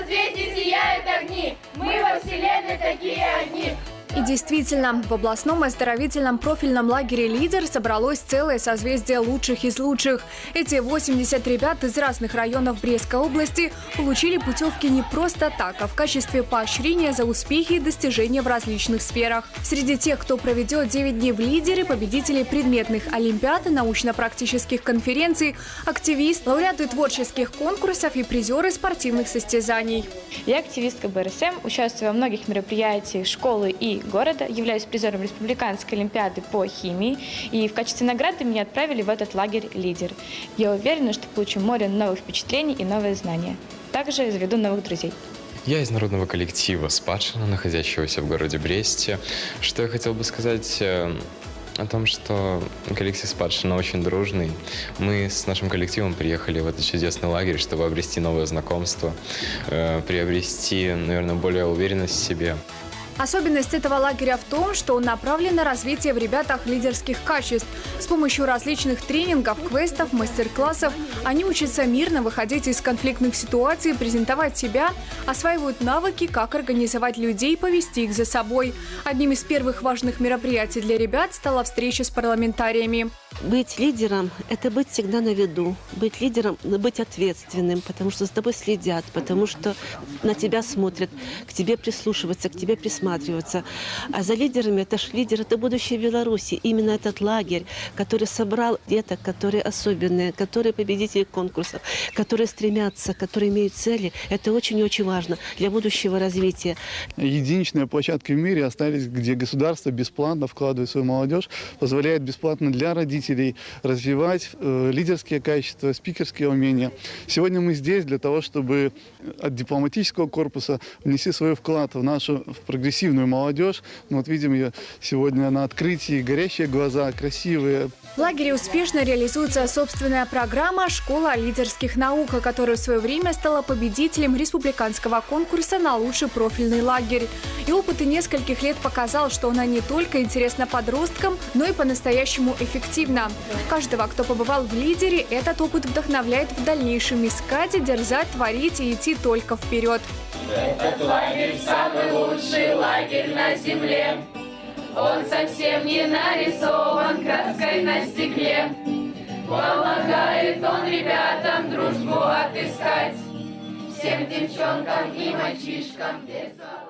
свете сияют огни, мы во вселенной такие одни. И действительно, в областном оздоровительном профильном лагере «Лидер» собралось целое созвездие лучших из лучших. Эти 80 ребят из разных районов Брестской области получили путевки не просто так, а в качестве поощрения за успехи и достижения в различных сферах. Среди тех, кто проведет 9 дней в «Лидере», победители предметных олимпиад и научно-практических конференций, активисты, лауреаты творческих конкурсов и призеры спортивных состязаний. Я активистка БРСМ, участвую во многих мероприятиях школы и города, являюсь призером Республиканской олимпиады по химии, и в качестве награды меня отправили в этот лагерь «Лидер». Я уверена, что получу море новых впечатлений и новые знания. Также заведу новых друзей. Я из народного коллектива «Спадщина», находящегося в городе Бресте. Что я хотел бы сказать о том, что коллектив «Спадщина» очень дружный. Мы с нашим коллективом приехали в этот чудесный лагерь, чтобы обрести новое знакомство, приобрести, наверное, более уверенность в себе. Особенность этого лагеря в том, что он направлен на развитие в ребятах лидерских качеств. С помощью различных тренингов, квестов, мастер-классов они учатся мирно выходить из конфликтных ситуаций, презентовать себя, осваивают навыки, как организовать людей, повести их за собой. Одним из первых важных мероприятий для ребят стала встреча с парламентариями. Быть лидером – это быть всегда на виду. Быть лидером – быть ответственным, потому что за тобой следят, потому что на тебя смотрят, к тебе прислушиваются, к тебе присматриваются. А за лидерами, это ж лидер, это будущее Беларуси. Именно этот лагерь, который собрал деток, которые особенные, которые победители конкурсов, которые стремятся, которые имеют цели, это очень и очень важно для будущего развития. Единичные площадки в мире остались, где государство бесплатно вкладывает в свою молодежь, позволяет бесплатно для родителей развивать лидерские качества, спикерские умения. Сегодня мы здесь для того, чтобы от дипломатического корпуса внести свой вклад в нашу прогрессивную молодежь. Мы вот видим ее сегодня на открытии, горящие глаза, красивые. В лагере успешно реализуется собственная программа «Школа лидерских наук», которая в свое время стала победителем республиканского конкурса на лучший профильный лагерь. И опыт нескольких лет показал, что она не только интересна подросткам, но и по-настоящему эффективна. Каждого, кто побывал в «Лидере», этот опыт вдохновляет в дальнейшем искать, дерзать, творить и идти только вперед. Этот лагерь самый лучший лагерь на земле. Он совсем не нарисован краской на стекле. Помогает он ребятам дружбу отыскать, всем девчонкам и мальчишкам.